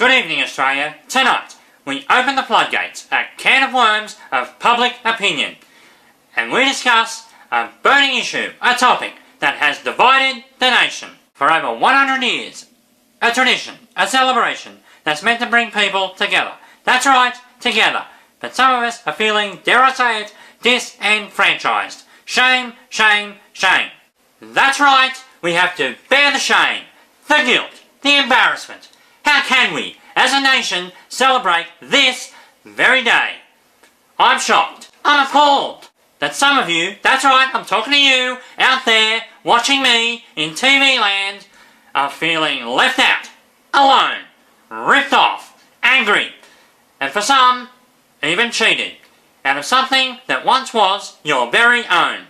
Good evening, Australia. Tonight, we open the floodgates, a can of worms of public opinion, and we discuss a burning issue, a topic that has divided the nation for over 100 years. A tradition, a celebration that's meant to bring people together. That's right, together. But some of us are feeling, dare I say it, disenfranchised. Shame, shame, shame. That's right, we have to bear the shame, the guilt, the embarrassment. How can we, as a nation, celebrate this very day? I'm shocked, I'm appalled that some of you, that's right, I'm talking to you out there watching me in TV land, are feeling left out, alone, ripped off, angry, and for some, even cheated out of something that once was your very own.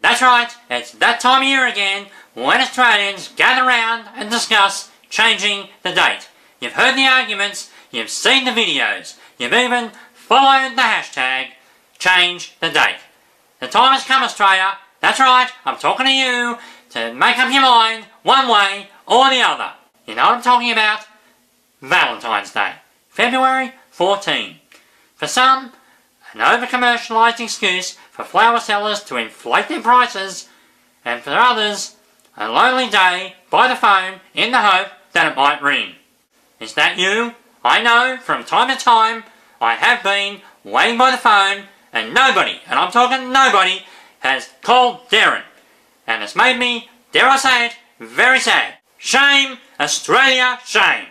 That's right, it's that time of year again when Australians gather round and discuss changing the date. You've heard the arguments, you've seen the videos, you've even followed the hashtag change the date. The time has come, Australia, that's right, I'm talking to you, to make up your mind one way or the other. You know what I'm talking about? Valentine's Day, February 14. For some, an over-commercialised excuse for flower sellers to inflate their prices, and for others, a lonely day by the phone in the hope that it might ring. Is that you? I know, from time to time, I have been waiting by the phone, and nobody, and I'm talking nobody, has called Derryn, and it's made me, dare I say it, very sad. Shame, Australia, shame.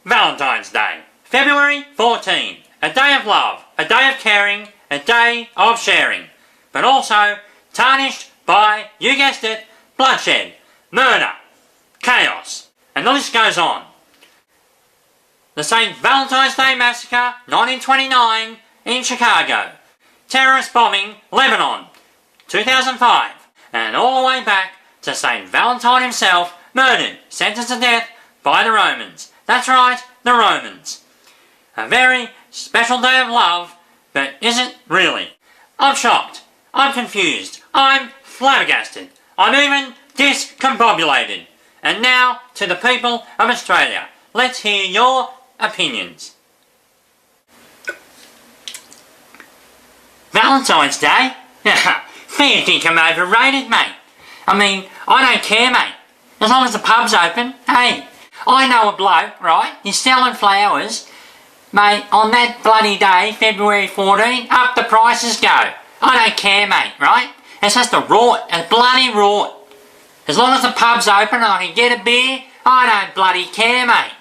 Valentine's Day, February 14. A day of love, a day of caring, a day of sharing, but also tarnished by, you guessed it, bloodshed, murder, chaos, and the list goes on. The St. Valentine's Day Massacre, 1929, in Chicago. Terrorist bombing, Lebanon, 2005. And all the way back to St. Valentine himself, murdered, sentenced to death by the Romans. That's right, the Romans. A very special day of love, but isn't really. I'm shocked. I'm confused. I'm flabbergasted. I'm even discombobulated. And now, to the people of Australia, let's hear your opinions. Valentine's Day? Fair think I'm overrated, mate. I mean, I don't care, mate. As long as the pub's open. Hey, I know a bloke, right? He's selling flowers. Mate, on that bloody day, February 14, up the prices go. I don't care, mate, right? It's just a rort, a bloody rort. As long as the pub's open and I can get a beer, I don't bloody care, mate.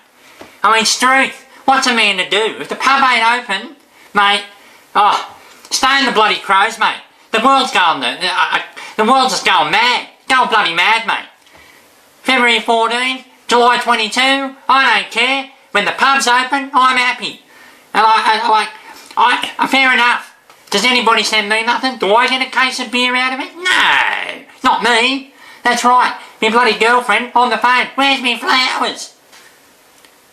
I mean, Struth, what's a man to do? If the pub ain't open, mate, stay in the bloody crows, mate. The world's just going mad. Going bloody mad, mate. February 14, July 22, I don't care. When the pub's open, I'm happy. And fair enough. Does anybody send me nothing? Do I get a case of beer out of it? No, not me. That's right, my bloody girlfriend on the phone. Where's me flowers?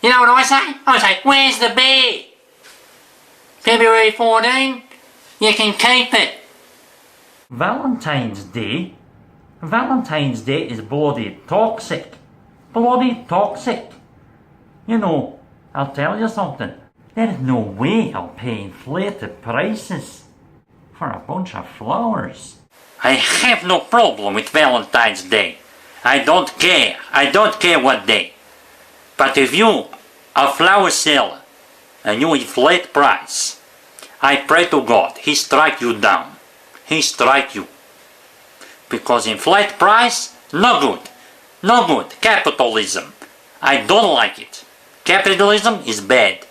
You know what I say? I say, where's the beer? February 14, you can keep it. Valentine's Day? Valentine's Day is bloody toxic. Bloody toxic. You know, I'll tell you something. There is no way I'll pay inflated prices for a bunch of flowers. I have no problem with Valentine's Day. I don't care. I don't care what day. But if you, a flower seller, and you inflate price, I pray to God, He strike you down. He strike you. Because inflate price, no good. No good. Capitalism. I don't like it. Capitalism is bad.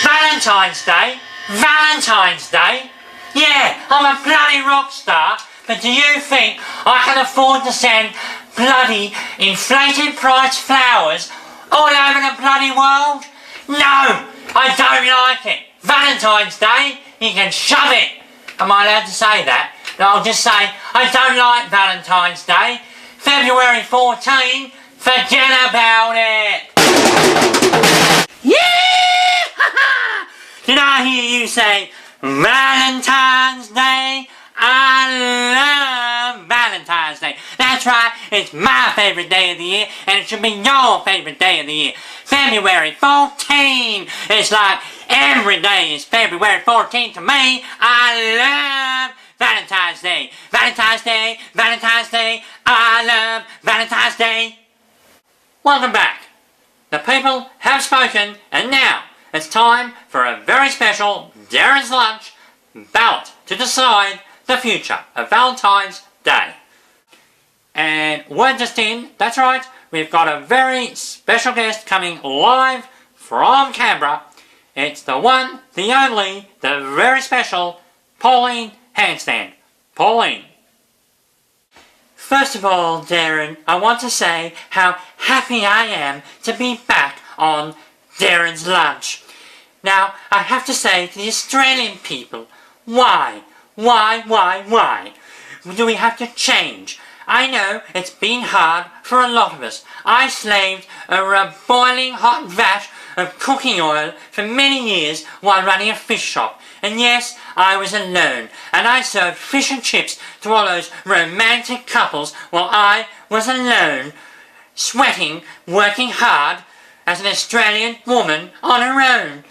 Valentine's Day? Valentine's Day? Yeah, I'm a bloody rock star, but do you think I can afford to send bloody inflated price flowers all over the bloody world? No, I don't like it. Valentine's Day, you can shove it. Am I allowed to say that? No, I'll just say, I don't like Valentine's Day. February 14, forget about it. Yeah! Did I hear you say Valentine's Day? I love Valentine's Day. That's That's right, it's my favourite day of the year, and it should be your favourite day of the year. February 14! It's like every day is February 14 to me. I love Valentine's Day. Valentine's Day, Valentine's Day. I love Valentine's Day. Welcome back. The people have spoken, and now it's time for a very special Derryn's Lunch ballot to decide the future of Valentine's Day. And word just in, that's right, we've got a very special guest coming live from Canberra. It's the one, the only, the very special Pauline Handstand. Pauline. First of all, Derryn, I want to say how happy I am to be back on Derryn's Lunch. Now, I have to say to the Australian people, why do we have to change? I know it's been hard for a lot of us. I slaved over a boiling hot vat of cooking oil for many years while running a fish shop. And yes, I was alone, and I served fish and chips to all those romantic couples while I was alone, sweating, working hard as an Australian woman on her own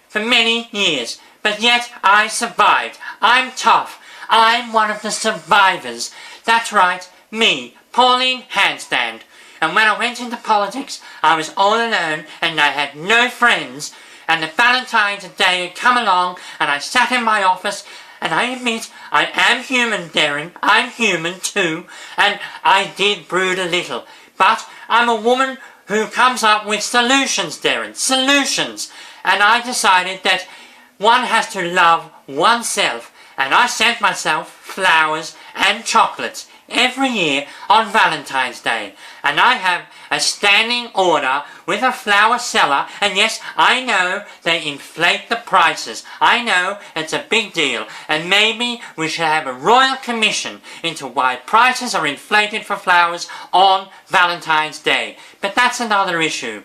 for many years. But yet I survived. I'm tough. I'm one of the survivors. That's right, me, Pauline Handstand. And when I went into politics, I was all alone and I had no friends. And the Valentine's Day had come along and I sat in my office, and I admit I am human, Derryn. I'm human too. And I did brood a little. But I'm a woman who comes up with solutions, Derryn. Solutions. And I decided that one has to love oneself, and I sent myself flowers and chocolates every year on Valentine's Day. And I have a standing order with a flower seller, and yes, I know they inflate the prices. I know it's a big deal, and maybe we should have a royal commission into why prices are inflated for flowers on Valentine's Day. But that's another issue.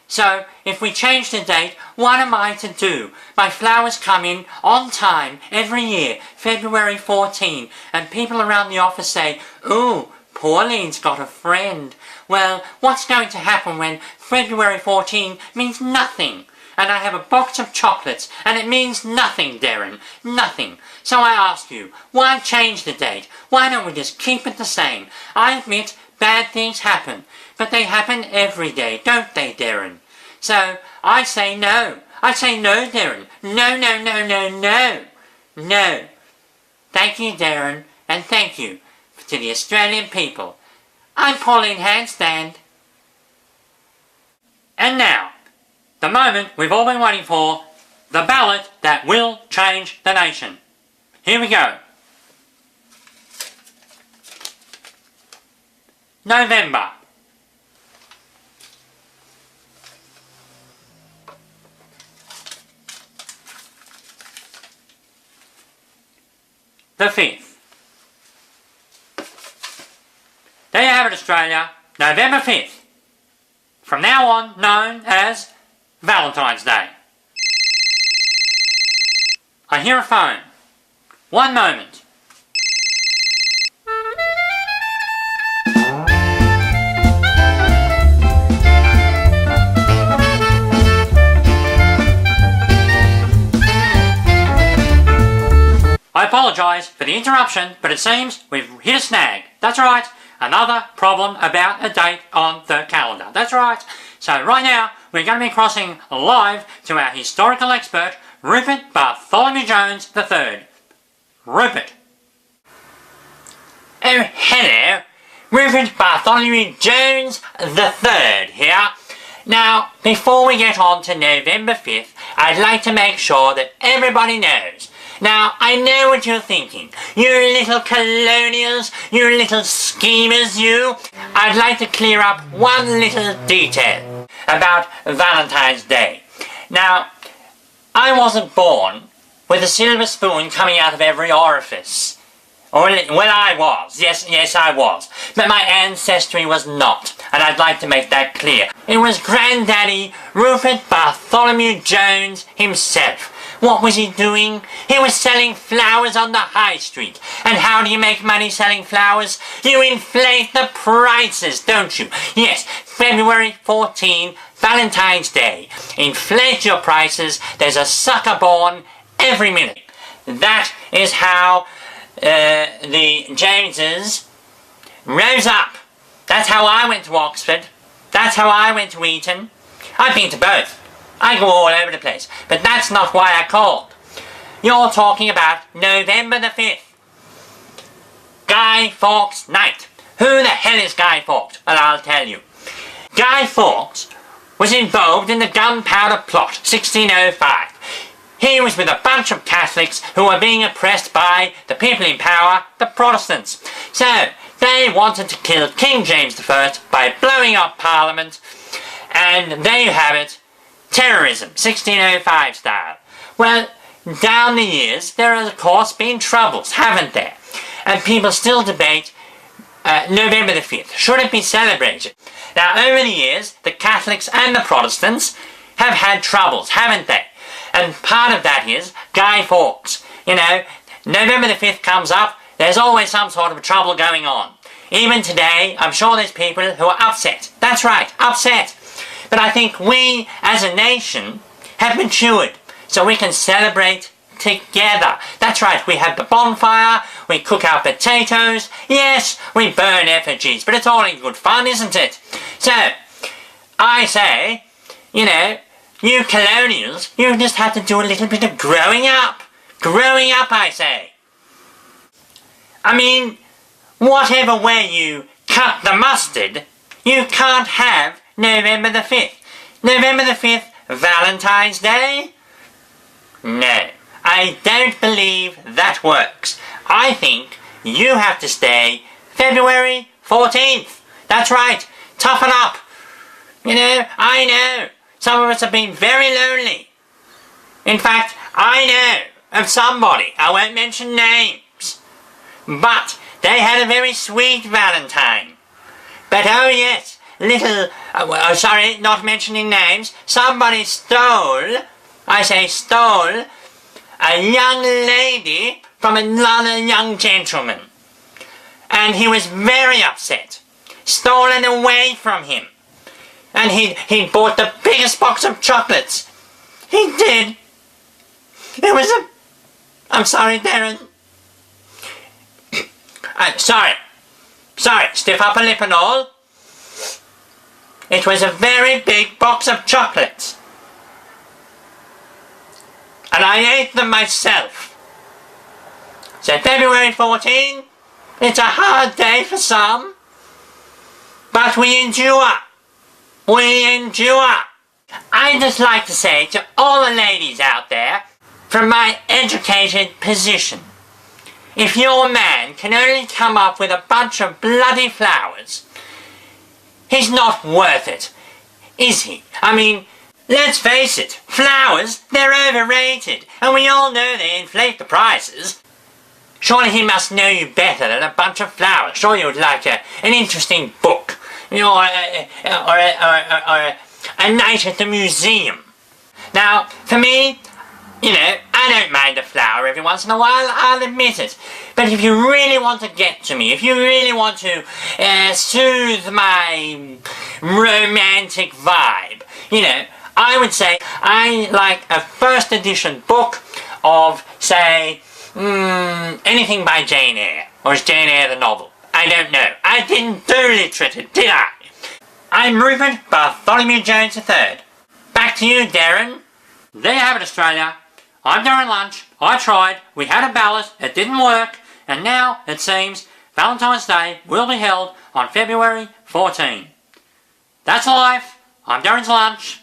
So, if we change the date, what am I to do? My flowers come in on time every year, February 14, and people around the office say, "Ooh, Pauline's got a friend." Well, what's going to happen when February 14 means nothing? And I have a box of chocolates, and it means nothing, Derryn. Nothing. So I ask you, why change the date? Why don't we just keep it the same? I admit bad things happen, but they happen every day, don't they, Derryn? So I say no. I say no, Derryn. No, no, no, no, no. No. Thank you, Derryn, and thank you to the Australian people. I'm Pauline Handstand. And now, the moment we've all been waiting for, the ballot that will change the nation. Here we go. November. The 5th. There you have it, Australia. November 5th. From now on known as Valentine's Day. I hear a phone. One moment. I apologise for the interruption, but it seems we've hit a snag. That's right, another problem about a date on the calendar. That's right. So right now, we're going to be crossing live to our historical expert, Rupert Bartholomew Jones III. Rupert. Oh, hello. Rupert Bartholomew Jones III here. Now, before we get on to November 5th, I'd like to make sure that everybody knows. Now, I know what you're thinking. You little colonials, you little schemers, you. I'd like to clear up one little detail about Valentine's Day. Now, I wasn't born with a silver spoon coming out of every orifice. Well, I was. Yes, I was. But my ancestry was not, and I'd like to make that clear. It was Granddaddy Rupert Bartholomew Jones himself. What was he doing? He was selling flowers on the high street. And how do you make money selling flowers? You inflate the prices, don't you? Yes, February 14, Valentine's Day. Inflate your prices. There's a sucker born every minute. That is how the Jameses rose up. That's how I went to Oxford. That's how I went to Eton. I've been to both. I go all over the place. But that's not why I called. You're talking about November the 5th. Guy Fawkes Night. Who the hell is Guy Fawkes? Well, I'll tell you. Guy Fawkes was involved in the Gunpowder Plot, 1605. He was with a bunch of Catholics who were being oppressed by the people in power, the Protestants. So, they wanted to kill King James I by blowing up Parliament, and there you have it, terrorism, 1605 style. Well, down the years, there has of course been troubles, haven't there? And people still debate November the 5th. Should it be celebrated? Now, over the years, the Catholics and the Protestants have had troubles, haven't they? And part of that is Guy Fawkes. You know, November the 5th comes up, there's always some sort of trouble going on. Even today, I'm sure there's people who are upset. That's right, upset. But I think we, as a nation, have matured, so we can celebrate together. That's right, we have the bonfire, we cook our potatoes, yes, we burn effigies, but it's all in good fun, isn't it? So, I say, you know, you colonials, you just have to do a little bit of growing up. Growing up, I say. I mean, whatever way you cut the mustard, you can't have November the 5th. November the 5th, Valentine's Day? No, I don't believe that works. I think you have to stay February 14th. That's right, toughen up. You know, I know, some of us have been very lonely. In fact, I know of somebody, I won't mention names, but they had a very sweet Valentine. But oh yes, sorry, not mentioning names, somebody stole, I say stole, a young lady from another young gentleman. And he was very upset. Stolen away from him. And he bought the biggest box of chocolates. He did. It was I'm sorry, Derryn. Sorry, stiff upper lip and all. It was a very big box of chocolates. And I ate them myself. So February 14, it's a hard day for some. But we endure. We endure. I'd just like to say to all the ladies out there, from my educated position, if your man can only come up with a bunch of bloody flowers, he's not worth it, is he? I mean, let's face it, flowers, they're overrated, and we all know they inflate the prices. Surely he must know you better than a bunch of flowers. Surely you would like an interesting book, you know, or a night at the museum. Now, for me, you know, I don't mind a flower every once in a while, I'll admit it. But if you really want to get to me, if you really want to soothe my romantic vibe, you know, I would say I like a first edition book of, say, anything by Jane Eyre. Or is Jane Eyre the novel? I don't know. I didn't do literature, did I? I'm Rupert Bartholomew Jones III. Back to you, Derryn. There you have it, Australia. I'm Derryn Lunch. I tried. We had a ballot. It didn't work. And now, it seems, Valentine's Day will be held on February 14. That's life. I'm Derryn Lunch.